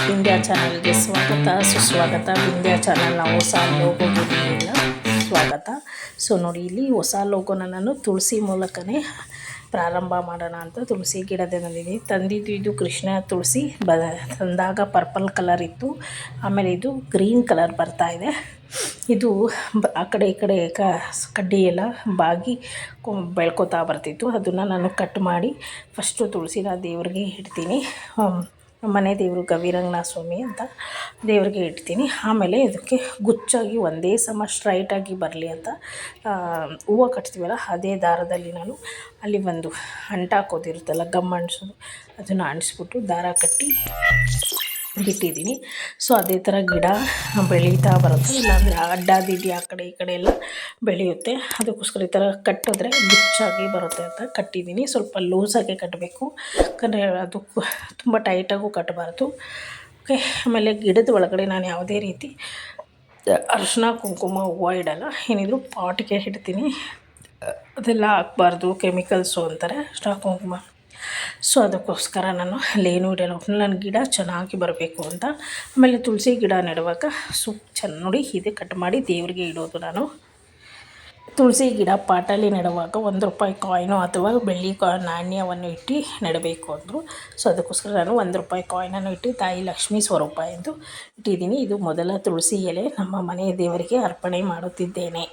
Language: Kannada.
ವಿಂಧ್ಯ ಚಾನಲ್ಗೆ ಸ್ವಾಗತ ಸುಸ್ವಾಗತ. ವಿಂಧ್ಯ ಚಾನಲ್ನ ಹೊಸ ಲೋಗೋಗೆ ನಿಮಗೆಲ್ಲ ಸ್ವಾಗತ. ಸೊ ನೋಡಿ, ಇಲ್ಲಿ ಹೊಸ ಲೋಗೋನ ನಾನು ತುಳಸಿ ಮೂಲಕನೇ ಪ್ರಾರಂಭ ಮಾಡೋಣ ಅಂತ ತುಳಸಿ ಗಿಡದ ತಂದಿದ್ದು. ಇದು ಕೃಷ್ಣ ತುಳಸಿ ತಂದಾಗ ಪರ್ಪಲ್ ಕಲರ್ ಇತ್ತು, ಆಮೇಲೆ ಇದು ಗ್ರೀನ್ ಕಲರ್ ಬರ್ತಾ ಇದೆ. ಇದು ಆ ಕಡೆ ಈ ಕಡೆ ಕಡ್ಡಿ ಎಲ್ಲ ಬಾಗಿ ಬೆಳ್ಕೊತಾ ಬರ್ತಿತ್ತು. ಅದನ್ನು ನಾನು ಕಟ್ ಮಾಡಿ ಫಸ್ಟು ತುಳಸಿನ ದೇವ್ರಿಗೆ ಇಡ್ತೀನಿ. ಮನೆ ದೇವರು ಗವಿರಂಗನಾಥ ಸ್ವಾಮಿ ಅಂತ ದೇವರಿಗೆ ಇಡ್ತೀನಿ. ಆಮೇಲೆ ಇದಕ್ಕೆ ಗುಚ್ಚಾಗಿ ಒಂದೇ ಸಮ ಸ್ಟ್ರೈಟಾಗಿ ಬರಲಿ ಅಂತ ಹೂವು ಕಟ್ತೀವಲ್ಲ, ಅದೇ ದಾರದಲ್ಲಿ ನಾನು ಅಲ್ಲಿ ಒಂದು ಅಂಟಾಕೋದಿರುತ್ತಲ್ಲ, ಗಮ್ ಅಂಟಿಸೋದು, ಅದನ್ನು ಅಂಟಿಸ್ಬಿಟ್ಟು ದಾರ ಕಟ್ಟಿ ಬಿಟ್ಟಿದ್ದೀನಿ. ಸೊ ಅದೇ ಥರ ಗಿಡ ಬೆಳೀತಾ ಬರುತ್ತೆ. ಇಲ್ಲಾಂದರೆ ಅಡ್ಡಾದಿಡ್ಡಿ ಆ ಕಡೆ ಈ ಕಡೆ ಎಲ್ಲ ಬೆಳೆಯುತ್ತೆ. ಅದಕ್ಕೋಸ್ಕರ ಈ ಥರ ಕಟ್ಟಿದ್ರೆ ಗುಚ್ಚಾಗಿ ಬರುತ್ತೆ ಅಂತ ಕಟ್ಟಿದ್ದೀನಿ. ಸ್ವಲ್ಪ ಲೂಸಾಗೆ ಕಟ್ಟಬೇಕು, ಯಾಕಂದರೆ ಅದು ತುಂಬ ಟೈಟಾಗೂ ಕಟ್ಟಬಾರ್ದು. ಓಕೆ. ಆಮೇಲೆ ಗಿಡದ ಒಳಗಡೆ ನಾನು ಯಾವುದೇ ರೀತಿ ಅರಿಶಿನ ಕುಂಕುಮ ಹೂವು ಇಡಲ್ಲ. ಏನಿದ್ರು ಪಾಟಿಗೆ ಇಡ್ತೀನಿ. ಅದೆಲ್ಲ ಹಾಕ್ಬಾರ್ದು, ಕೆಮಿಕಲ್ಸು ಅಂತಾರೆ ಅರಿಶಿನ ಕುಂಕುಮ. ಸೊ ಅದಕ್ಕೋಸ್ಕರ ನಾನು ಅಲ್ಲೇನೂ ಇಡಲ್ಲ. ನನ್ನ ಗಿಡ ಚೆನ್ನಾಗಿ ಬರಬೇಕು ಅಂತ. ಆಮೇಲೆ ತುಳಸಿ ಗಿಡ ನೆಡುವಾಗ ನೋಡಿ ಇದೆ ಕಟ್ ಮಾಡಿ ದೇವರಿಗೆ ಇಡೋದು. ನಾನು ತುಳಸಿ ಗಿಡ ಪಾಟಲ್ಲಿ ನೆಡುವಾಗ ₹1 ಕಾಯಿನು ಅಥವಾ ಬೆಳ್ಳಿ ನಾಣ್ಯವನ್ನು ಇಟ್ಟು ನೆಡಬೇಕು ಅಂದರು. ಸೊ ಅದಕ್ಕೋಸ್ಕರ ನಾನು ₹1 ಕಾಯಿನನ್ನು ಇಟ್ಟು ತಾಯಿ ಲಕ್ಷ್ಮೀ ಸ್ವರೂಪ ಎಂದು ಇಟ್ಟಿದ್ದೀನಿ. ಇದು ಮೊದಲ ತುಳಸಿ ಎಲೆ ನಮ್ಮ ಮನೆಯ ದೇವರಿಗೆ ಅರ್ಪಣೆ ಮಾಡುತ್ತಿದ್ದೇನೆ.